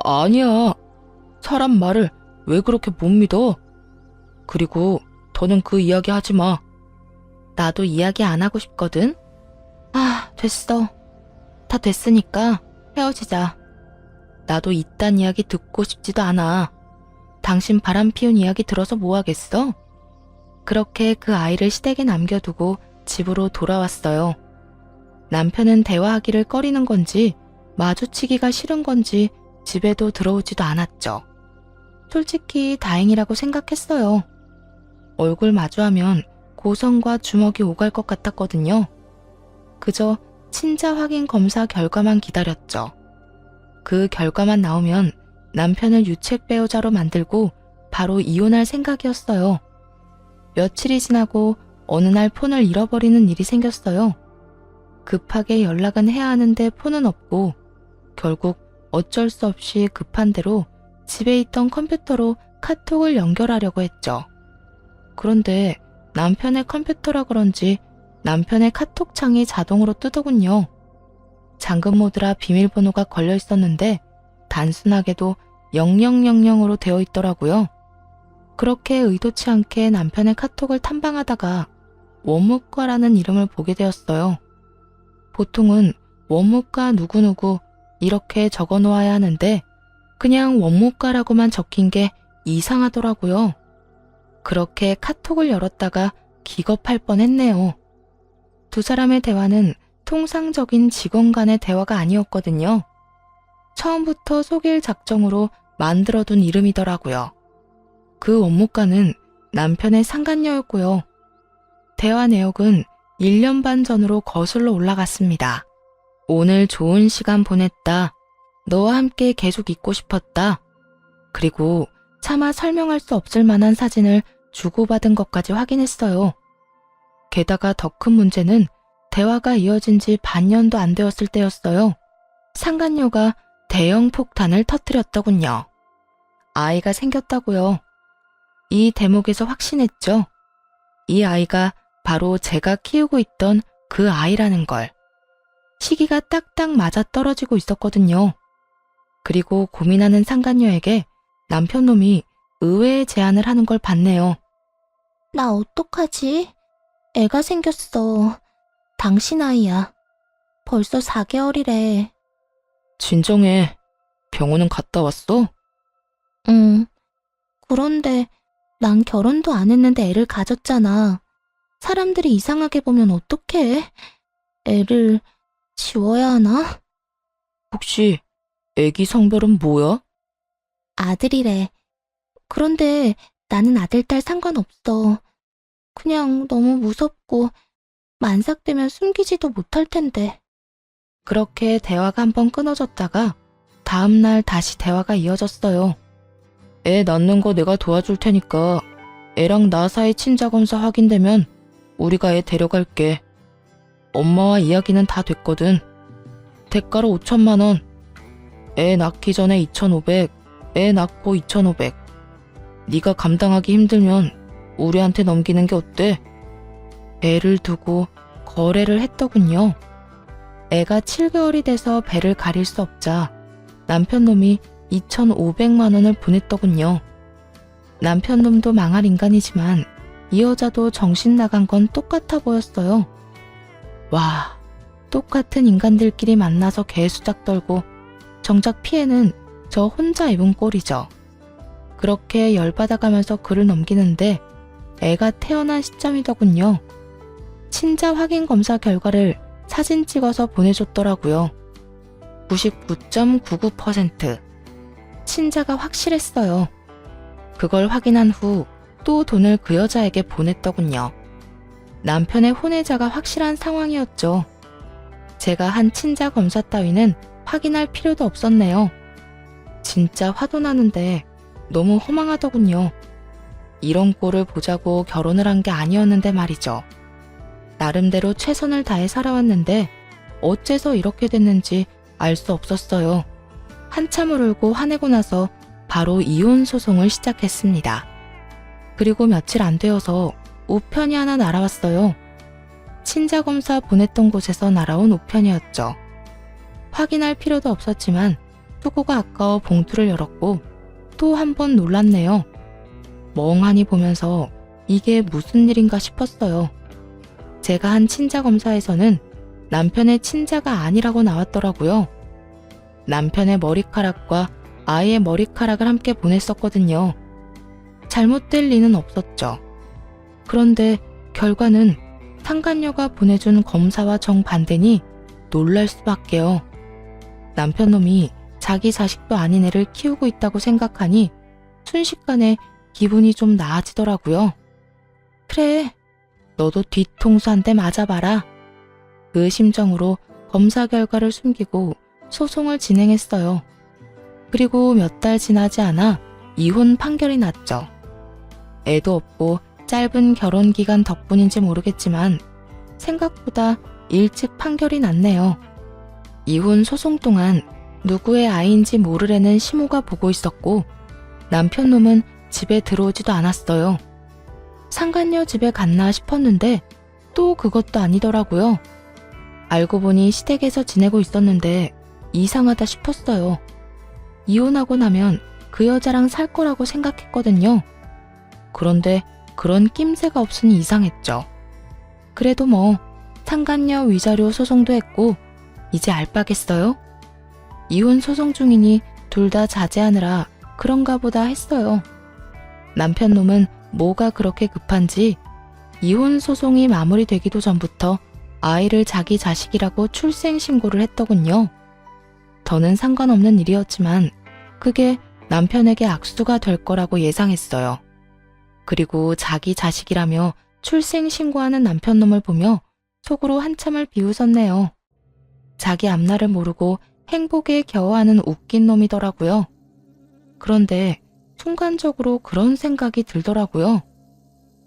아니야. 사람 말을 왜 그렇게 못 믿어? 그리고 더는 그 이야기 하지 마. 나도 이야기 안 하고 싶거든. 아, 됐어. 다 됐으니까 헤어지자. 나도 이딴 이야기 듣고 싶지도 않아. 당신 바람 피운 이야기 들어서 뭐 하겠어? 그렇게 그 아이를 시댁에 남겨두고 집으로 돌아왔어요. 남편은 대화하기를 꺼리는 건지 마주치기가 싫은 건지 집에도 들어오지도 않았죠. 솔직히 다행이라고 생각했어요. 얼굴 마주하면 고성과 주먹이 오갈 것 같았거든요. 그저 친자 확인 검사 결과만 기다렸죠. 그 결과만 나오면 남편을 유책 배우자로 만들고 바로 이혼할 생각이었어요. 며칠이 지나고 어느 날 폰을 잃어버리는 일이 생겼어요. 급하게 연락은 해야 하는데 폰은 없고 결국 어쩔 수 없이 급한 대로 집에 있던 컴퓨터로 카톡을 연결하려고 했죠. 그런데 남편의 컴퓨터라 그런지 남편의 카톡 창이 자동으로 뜨더군요. 잠금 모드라 비밀번호가 걸려 있었는데 단순하게도 0000으로 되어 있더라고요. 그렇게 의도치 않게 남편의 카톡을 탐방하다가 원무과라는 이름을 보게 되었어요. 보통은 원무과 누구누구 이렇게 적어 놓아야 하는데 그냥 원무과라고만 적힌 게 이상하더라고요. 그렇게 카톡을 열었다가 기겁할 뻔했네요. 두 사람의 대화는 통상적인 직원 간의 대화가 아니었거든요. 처음부터 속일 작정으로 만들어둔 이름이더라고요. 그 원무과는 남편의 상간녀였고요. 대화 내역은 1년 반 전으로 거슬러 올라갔습니다. 오늘 좋은 시간 보냈다. 너와 함께 계속 있고 싶었다. 그리고 차마 설명할 수 없을 만한 사진을 주고받은 것까지 확인했어요. 게다가 더 큰 문제는 대화가 이어진 지 반년도 안 되었을 때였어요. 상간녀가 대형 폭탄을 터뜨렸더군요. 아이가 생겼다고요. 이 대목에서 확신했죠. 이 아이가 바로 제가 키우고 있던 그 아이라는 걸. 시기가 딱딱 맞아 떨어지고 있었거든요. 그리고 고민하는 상간녀에게 남편놈이 의외의 제안을 하는 걸 봤네요. 나 어떡하지? 애가 생겼어. 당신 아이야. 벌써 4개월이래. 진정해. 병원은 갔다 왔어? 응. 그런데 난 결혼도 안 했는데 애를 가졌잖아. 사람들이 이상하게 보면 어떡해? 애를 지워야 하나? 혹시 애기 성별은 뭐야? 아들이래. 그런데 나는 아들, 딸 상관없어. 그냥 너무 무섭고 만삭되면 숨기지도 못할 텐데. 그렇게 대화가 한번 끊어졌다가 다음날 다시 대화가 이어졌어요. 애 낳는 거 내가 도와줄 테니까 애랑 나 사이 친자 검사 확인되면 우리가 애 데려갈게. 엄마와 이야기는 다 됐거든. 대가로 5천만 원. 애 낳기 전에 2,500, 애 낳고 2,500. 네가 감당하기 힘들면 우리한테 넘기는 게 어때? 애를 두고 거래를 했더군요. 애가 7개월이 돼서 배를 가릴 수 없자 남편놈이 2,500만 원을 보냈더군요. 남편놈도 망할 인간이지만 이 여자도 정신 나간 건 똑같아 보였어요. 와, 똑같은 인간들끼리 만나서 개수작 떨고 정작 피해는 저 혼자 입은 꼴이죠. 그렇게 열받아가면서 글을 넘기는데 애가 태어난 시점이더군요. 친자 확인 검사 결과를 사진 찍어서 보내줬더라고요. 99.99%. 친자가 확실했어요. 그걸 확인한 후 또 돈을 그 여자에게 보냈더군요. 남편의 혼외자가 확실한 상황이었죠. 제가 한 친자 검사 따위는 확인할 필요도 없었네요. 진짜 화도 나는데 너무 허망하더군요. 이런 꼴을 보자고 결혼을 한 게 아니었는데 말이죠. 나름대로 최선을 다해 살아왔는데 어째서 이렇게 됐는지 알 수 없었어요. 한참을 울고 화내고 나서 바로 이혼 소송을 시작했습니다. 그리고 며칠 안 되어서 우편이 하나 날아왔어요. 친자 검사 보냈던 곳에서 날아온 우편이었죠. 확인할 필요도 없었지만 수고가 아까워 봉투를 열었고 또 한 번 놀랐네요. 멍하니 보면서 이게 무슨 일인가 싶었어요. 제가 한 친자 검사에서는 남편의 친자가 아니라고 나왔더라고요. 남편의 머리카락과 아이의 머리카락을 함께 보냈었거든요. 잘못될 리는 없었죠. 그런데 결과는 상간녀가 보내준 검사와 정반대니 놀랄 수밖에요. 남편놈이 자기 자식도 아닌 애를 키우고 있다고 생각하니 순식간에 기분이 좀 나아지더라고요. 그래, 너도 뒤통수 한 대 맞아봐라. 그 심정으로 검사 결과를 숨기고 소송을 진행했어요. 그리고 몇 달 지나지 않아 이혼 판결이 났죠. 애도 없고 짧은 결혼 기간 덕분인지 모르겠지만 생각보다 일찍 판결이 났네요. 이혼 소송 동안 누구의 아이인지 모르려는 시모가 보고 있었고 남편 놈은 집에 들어오지도 않았어요. 상간녀 집에 갔나 싶었는데 또 그것도 아니더라고요. 알고 보니 시댁에서 지내고 있었는데 이상하다 싶었어요. 이혼하고 나면 그 여자랑 살 거라고 생각했거든요. 그런데 그런 낌새가 없으니 이상했죠. 그래도 뭐 상간녀 위자료 소송도 했고 이제 알바겠어요? 이혼 소송 중이니 둘 다 자제하느라 그런가 보다 했어요. 남편 놈은 뭐가 그렇게 급한지 이혼 소송이 마무리되기도 전부터 아이를 자기 자식이라고 출생신고를 했더군요. 더는 상관없는 일이었지만 그게 남편에게 악수가 될 거라고 예상했어요. 그리고 자기 자식이라며 출생신고하는 남편 놈을 보며 속으로 한참을 비웃었네요. 자기 앞날을 모르고 행복에 겨워하는 웃긴 놈이더라고요. 그런데 순간적으로 그런 생각이 들더라고요.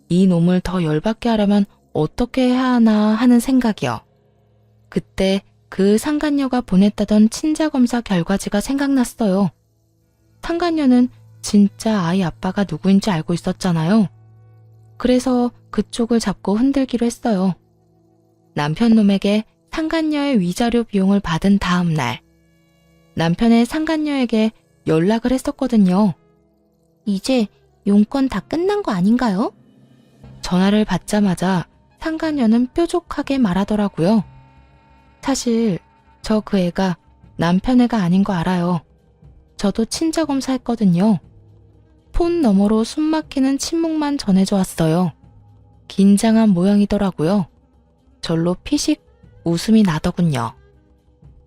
이 놈을 더 열받게 하려면 어떻게 해야 하나 하는 생각이요. 그때 그 상간녀가 보냈다던 친자검사 결과지가 생각났어요. 상간녀는 진짜 아이 아빠가 누구인지 알고 있었잖아요. 그래서 그쪽을 잡고 흔들기로 했어요. 남편 놈에게 상간녀의 위자료 비용을 받은 다음 날, 남편의 상간녀에게 연락을 했었거든요. 이제 용건 다 끝난 거 아닌가요? 전화를 받자마자 상간녀는 뾰족하게 말하더라고요. 사실 저 그 애가 남편 애가 아닌 거 알아요. 저도 친자검사 했거든요. 폰 너머로 숨막히는 침묵만 전해져 왔어요. 긴장한 모양이더라고요. 절로 피식 웃음이 나더군요.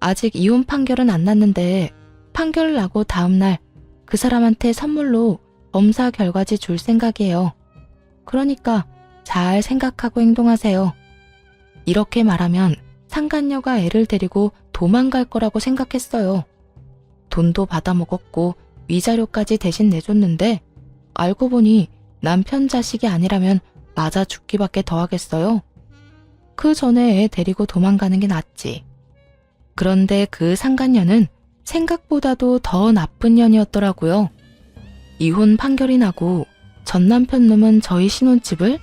아직 이혼 판결은 안 났는데 판결 나고 다음날 그 사람한테 선물로 검사 결과지 줄 생각이에요. 그러니까 잘 생각하고 행동하세요. 이렇게 말하면 상간녀가 애를 데리고 도망갈 거라고 생각했어요. 돈도 받아먹었고 위자료까지 대신 내줬는데 알고 보니 남편 자식이 아니라면 맞아 죽기밖에 더 하겠어요. 그 전에 애 데리고 도망가는 게 낫지. 그런데 그 상간녀는 생각보다도 더 나쁜 년이었더라고요. 이혼 판결이 나고 전 남편 놈은 저희 신혼집을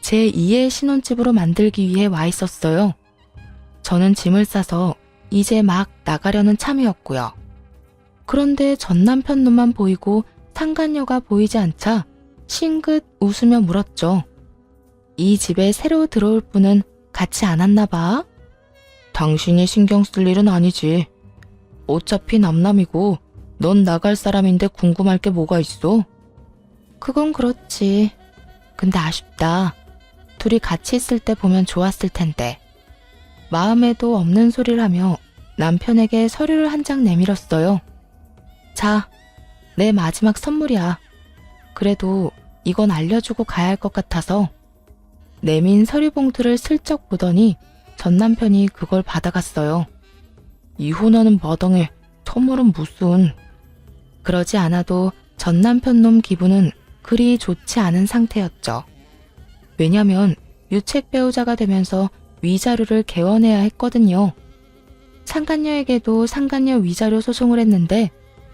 제2의 신혼집으로 만들기 위해 와 있었어요. 저는 짐을 싸서 이제 막 나가려는 참이었고요. 그런데 전 남편 놈만 보이고 상간녀가 보이지 않자 싱긋 웃으며 물었죠. 이 집에 새로 들어올 분은 같이 안 왔나 봐? 당신이 신경 쓸 일은 아니지. 어차피 남남이고 넌 나갈 사람인데 궁금할 게 뭐가 있어? 그건 그렇지. 근데 아쉽다. 둘이 같이 있을 때 보면 좋았을 텐데. 마음에도 없는 소리를 하며 남편에게 서류를 한 장 내밀었어요. 자, 내 마지막 선물이야. 그래도 이건 알려주고 가야 할 것 같아서. 내민 서류 봉투를 슬쩍 보더니 전 남편이 그걸 받아갔어요. 이혼하는 마당에 선물은 무슨. 그러지 않아도 전 남편 놈 기분은 그리 좋지 않은 상태였죠. 왜냐면 유책 배우자가 되면서 위자료를 개원해야 했거든요. 상간녀에게도 상간녀 위자료 소송을 했는데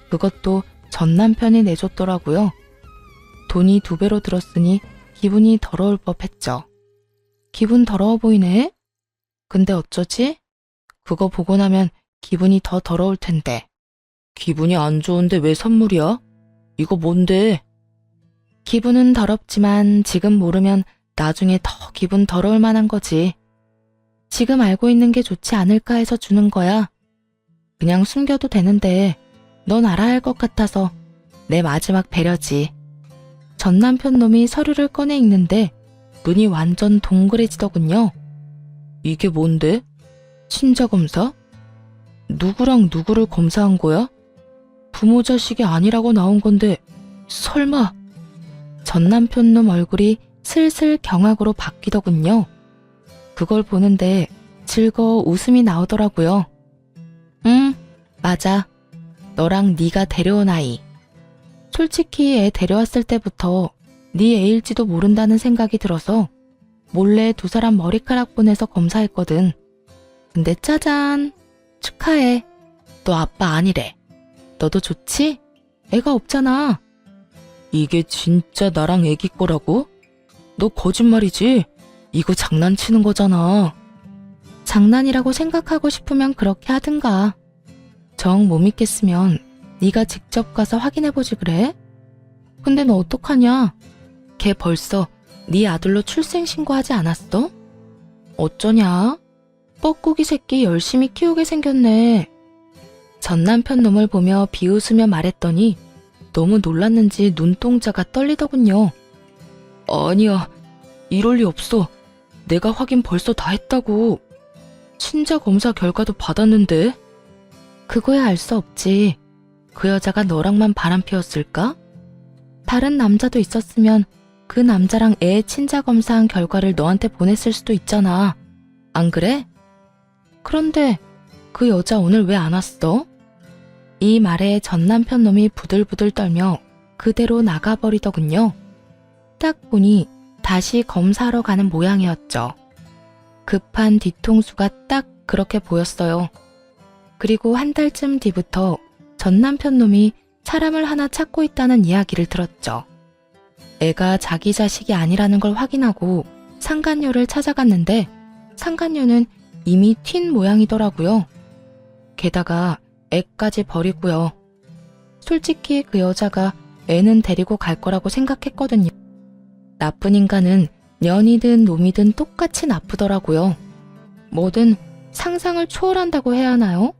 그것도 전 남편이 내줬더라고요. 돈이 2배로 들었으니 기분이 더러울 법했죠. 기분 더러워 보이네? 근데 어쩌지? 그거 보고 나면 기분이 더 더러울 텐데. 기분이 안 좋은데 왜 선물이야? 이거 뭔데? 기분은 더럽지만 지금 모르면 나중에 더 기분 더러울 만한 거지. 지금 알고 있는 게 좋지 않을까 해서 주는 거야. 그냥 숨겨도 되는데 넌 알아야 할 것 같아서 내 마지막 배려지. 전 남편 놈이 서류를 꺼내 읽는데 눈이 완전 동그래지더군요. 이게 뭔데? 친자검사? 누구랑 누구를 검사한 거야? 부모 자식이 아니라고 나온 건데 설마. 전 남편 놈 얼굴이 슬슬 경악으로 바뀌더군요. 그걸 보는데 즐거워 웃음이 나오더라고요. 응, 맞아. 너랑 네가 데려온 아이. 솔직히 애 데려왔을 때부터 네 애일지도 모른다는 생각이 들어서 몰래 두 사람 머리카락 보내서 검사했거든. 근데 짜잔, 축하해. 너 아빠 아니래. 너도 좋지? 애가 없잖아. 이게 진짜 나랑 애기 거라고? 너 거짓말이지? 이거 장난치는 거잖아. 장난이라고 생각하고 싶으면 그렇게 하든가. 정 못 믿겠으면 네가 직접 가서 확인해보지 그래? 근데 너 어떡하냐? 걔 벌써 네 아들로 출생신고하지 않았어? 어쩌냐? 뻐꾸기 새끼 열심히 키우게 생겼네. 전 남편 놈을 보며 비웃으며 말했더니 너무 놀랐는지 눈동자가 떨리더군요. 아니야, 이럴 리 없어. 내가 확인 벌써 다 했다고. 친자 검사 결과도 받았는데. 그거야 알 수 없지. 그 여자가 너랑만 바람 피웠을까? 다른 남자도 있었으면 그 남자랑 애 친자 검사한 결과를 너한테 보냈을 수도 있잖아. 안 그래? 그런데 그 여자 오늘 왜 안 왔어? 이 말에 전 남편 놈이 부들부들 떨며 그대로 나가버리더군요. 딱 보니 다시 검사하러 가는 모양이었죠. 급한 뒤통수가 딱 그렇게 보였어요. 그리고 한 달쯤 뒤부터 전 남편 놈이 사람을 하나 찾고 있다는 이야기를 들었죠. 애가 자기 자식이 아니라는 걸 확인하고 상간녀를 찾아갔는데 상간녀는 이미 튄 모양이더라고요. 게다가 애까지 버리고요. 솔직히 그 여자가 애는 데리고 갈 거라고 생각했거든요. 나쁜 인간은 년이든 놈이든 똑같이 나쁘더라고요. 뭐든 상상을 초월한다고 해야 하나요?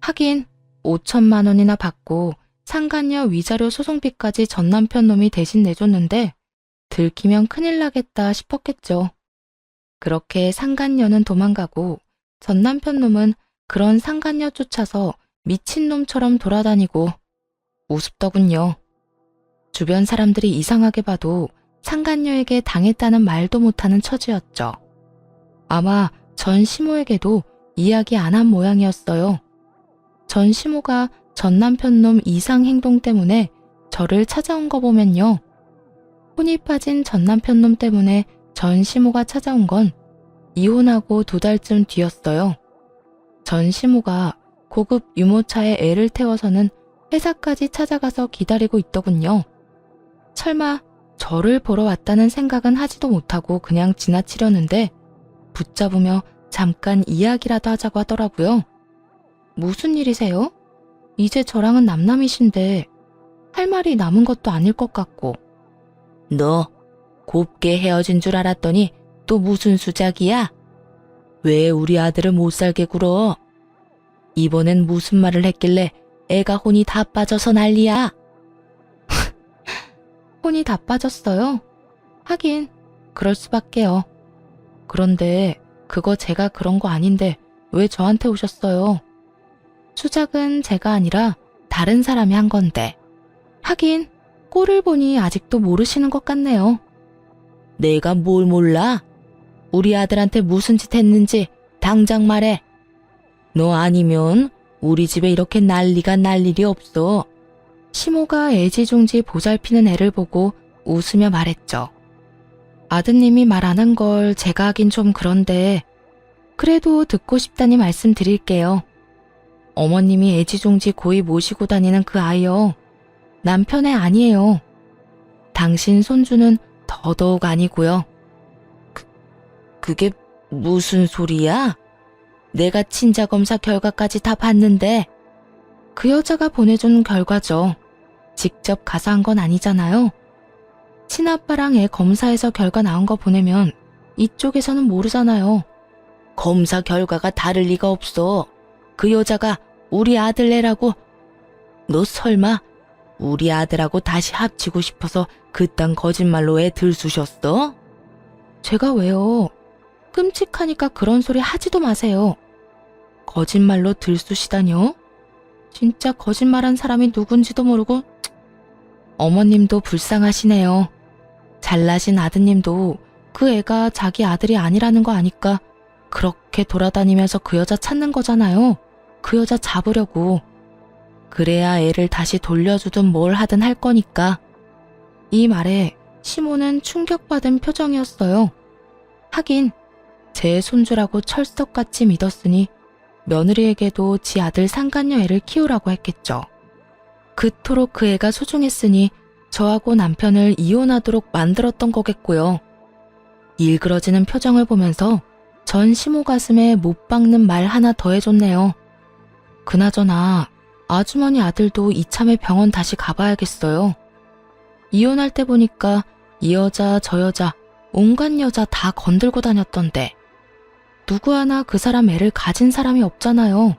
하긴 5천만 원이나 받고 상간녀 위자료 소송비까지 전 남편 놈이 대신 내줬는데 들키면 큰일 나겠다 싶었겠죠. 그렇게 상간녀는 도망가고 전 남편 놈은 그런 상간녀 쫓아서 미친놈처럼 돌아다니고 우습더군요. 주변 사람들이 이상하게 봐도 상간녀에게 당했다는 말도 못하는 처지였죠. 아마 전 시모에게도 이야기 안 한 모양이었어요. 전 시모가 전 남편 놈 이상 행동 때문에 저를 찾아온 거 보면요. 혼이 빠진 전 남편 놈 때문에 전 시모가 찾아온 건 이혼하고 2달쯤 뒤였어요. 전 시모가 고급 유모차에 애를 태워서는 회사까지 찾아가서 기다리고 있더군요. 설마 저를 보러 왔다는 생각은 하지도 못하고 그냥 지나치려는데 붙잡으며 잠깐 이야기라도 하자고 하더라고요. 무슨 일이세요? 이제 저랑은 남남이신데 할 말이 남은 것도 아닐 것 같고. 너 곱게 헤어진 줄 알았더니 또 무슨 수작이야? 왜 우리 아들을 못 살게 굴어? 이번엔 무슨 말을 했길래 애가 혼이 다 빠져서 난리야? 혼이 다 빠졌어요? 하긴 그럴 수밖에요. 그런데 그거 제가 그런 거 아닌데 왜 저한테 오셨어요? 수작은 제가 아니라 다른 사람이 한 건데. 하긴 꼴을 보니 아직도 모르시는 것 같네요. 내가 뭘 몰라? 우리 아들한테 무슨 짓 했는지 당장 말해. 너 아니면 우리 집에 이렇게 난리가 날 일이 없어. 시모가 애지중지 보살피는 애를 보고 웃으며 말했죠. 아드님이 말 안 한 걸 제가 하긴 좀 그런데 그래도 듣고 싶다니 말씀드릴게요. 어머님이 애지중지 고이 모시고 다니는 그 아이요. 남편의 아니에요. 당신 손주는 더더욱 아니고요. 그게 무슨 소리야? 내가 친자 검사 결과까지 다 봤는데. 그 여자가 보내준 결과죠. 직접 가서 한 건 아니잖아요. 친아빠랑 애 검사해서 결과 나온 거 보내면 이쪽에서는 모르잖아요. 검사 결과가 다를 리가 없어. 그 여자가 우리 아들 애라고. 너 설마 우리 아들하고 다시 합치고 싶어서 그딴 거짓말로 애 들쑤셨어? 제가 왜요? 끔찍하니까 그런 소리 하지도 마세요. 거짓말로 들쑤시다뇨? 진짜 거짓말한 사람이 누군지도 모르고. 어머님도 불쌍하시네요. 잘나신 아드님도 그 애가 자기 아들이 아니라는 거 아니까 그렇게 돌아다니면서 그 여자 찾는 거잖아요. 그 여자 잡으려고. 그래야 애를 다시 돌려주든 뭘 하든 할 거니까. 이 말에 시모는 충격받은 표정이었어요. 하긴 제 손주라고 철석같이 믿었으니 며느리에게도 지 아들 상간녀 애를 키우라고 했겠죠. 그토록 그 애가 소중했으니 저하고 남편을 이혼하도록 만들었던 거겠고요. 일그러지는 표정을 보면서 전 시모 가슴에 못 박는 말 하나 더 해줬네요. 그나저나 아주머니 아들도 이참에 병원 다시 가봐야겠어요. 이혼할 때 보니까 이 여자 저 여자 온갖 여자 다 건들고 다녔던데 누구 하나 그 사람 애를 가진 사람이 없잖아요.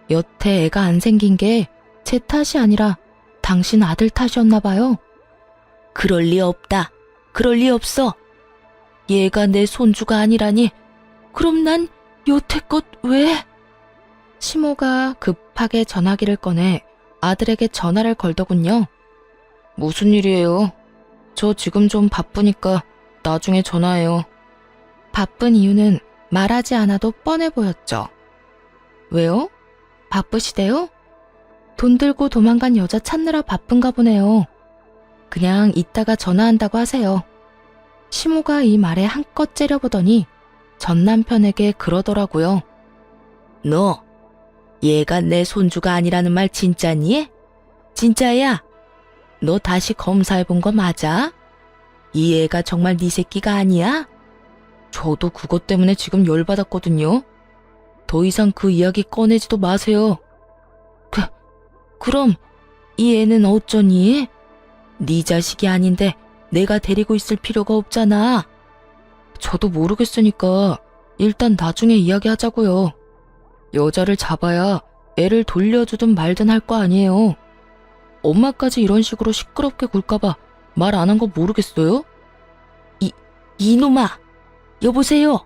여태 애가 안 생긴 게 제 탓이 아니라 당신 아들 탓이었나 봐요. 그럴 리 없다. 그럴 리 없어. 얘가 내 손주가 아니라니. 그럼 난 여태껏 왜? 시모가 급하게 전화기를 꺼내 아들에게 전화를 걸더군요. 무슨 일이에요? 저 지금 좀 바쁘니까 나중에 전화해요. 바쁜 이유는 말하지 않아도 뻔해 보였죠. 왜요? 바쁘시대요? 돈 들고 도망간 여자 찾느라 바쁜가 보네요. 그냥 이따가 전화한다고 하세요. 시모가 이 말에 한껏 째려보더니 전 남편에게 그러더라고요. 너, 얘가 내 손주가 아니라는 말 진짜니? 진짜야? 너 다시 검사해본 거 맞아? 이 애가 정말 네 새끼가 아니야? 저도 그것 때문에 지금 열받았거든요. 더 이상 그 이야기 꺼내지도 마세요. 그럼 이 애는 어쩌니? 네 자식이 아닌데 내가 데리고 있을 필요가 없잖아. 저도 모르겠으니까 일단 나중에 이야기하자고요. 여자를 잡아야 애를 돌려주든 말든 할 거 아니에요. 엄마까지 이런 식으로 시끄럽게 굴까봐 말 안 한 거 모르겠어요? 이놈아! 여보세요?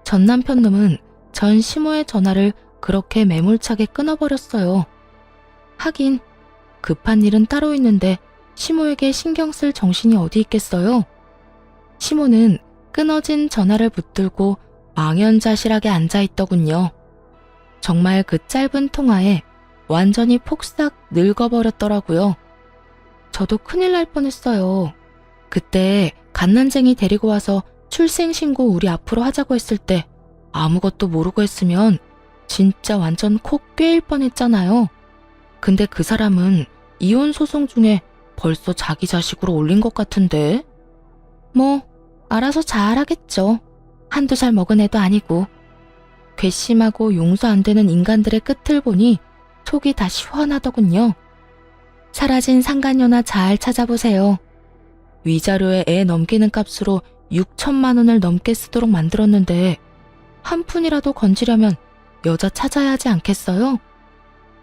전 남편 놈은 전 시모의 전화를 그렇게 매몰차게 끊어버렸어요. 하긴 급한 일은 따로 있는데 시모에게 신경 쓸 정신이 어디 있겠어요? 시모는 끊어진 전화를 붙들고 망연자실하게 앉아있더군요. 정말 그 짧은 통화에 완전히 폭삭 늙어버렸더라고요. 저도 큰일 날 뻔했어요. 그때 갓난쟁이 데리고 와서 출생신고 우리 앞으로 하자고 했을 때 아무것도 모르고 했으면 진짜 완전 코 꿰일 뻔했잖아요. 근데 그 사람은 이혼 소송 중에 벌써 자기 자식으로 올린 것 같은데? 뭐 알아서 잘하겠죠. 한두 살 먹은 애도 아니고. 괘씸하고 용서 안 되는 인간들의 끝을 보니 속이 다 시원하더군요. 사라진 상간녀나 잘 찾아보세요. 위자료에 애 넘기는 값으로 6천만 원을 넘게 쓰도록 만들었는데 한 푼이라도 건지려면 여자 찾아야 하지 않겠어요?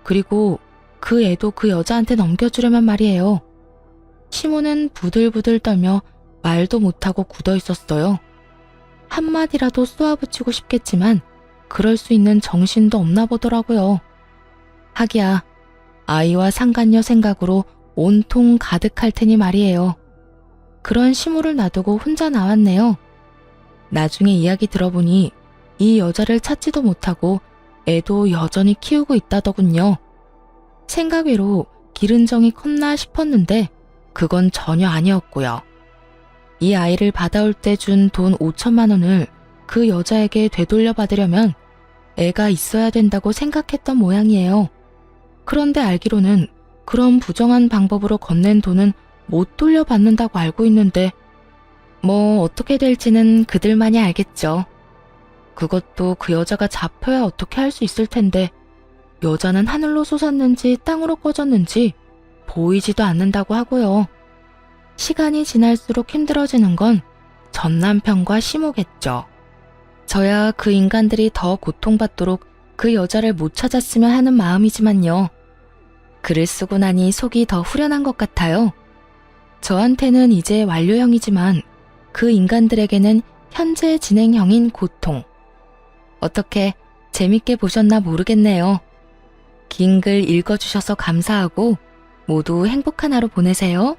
그리고 그 애도 그 여자한테 넘겨주려면 말이에요. 시모는 부들부들 떨며 말도 못하고 굳어 있었어요. 한마디라도 쏘아붙이고 싶겠지만 그럴 수 있는 정신도 없나 보더라고요. 하기야 아이와 상간녀 생각으로 온통 가득할 테니 말이에요. 그런 시모를 놔두고 혼자 나왔네요. 나중에 이야기 들어보니 이 여자를 찾지도 못하고 애도 여전히 키우고 있다더군요. 생각 외로 기른정이 컸나 싶었는데 그건 전혀 아니었고요. 이 아이를 받아올 때 준 돈 5천만 원을 그 여자에게 되돌려 받으려면 애가 있어야 된다고 생각했던 모양이에요. 그런데 알기로는 그런 부정한 방법으로 건넨 돈은 못 돌려받는다고 알고 있는데 뭐 어떻게 될지는 그들만이 알겠죠. 그것도 그 여자가 잡혀야 어떻게 할 수 있을 텐데 여자는 하늘로 솟았는지 땅으로 꺼졌는지 보이지도 않는다고 하고요. 시간이 지날수록 힘들어지는 건 전 남편과 시모겠죠. 저야 그 인간들이 더 고통받도록 그 여자를 못 찾았으면 하는 마음이지만요. 글을 쓰고 나니 속이 더 후련한 것 같아요. 저한테는 이제 완료형이지만 그 인간들에게는 현재 진행형인 고통. 어떻게 재밌게 보셨나 모르겠네요. 긴 글 읽어주셔서 감사하고 모두 행복한 하루 보내세요.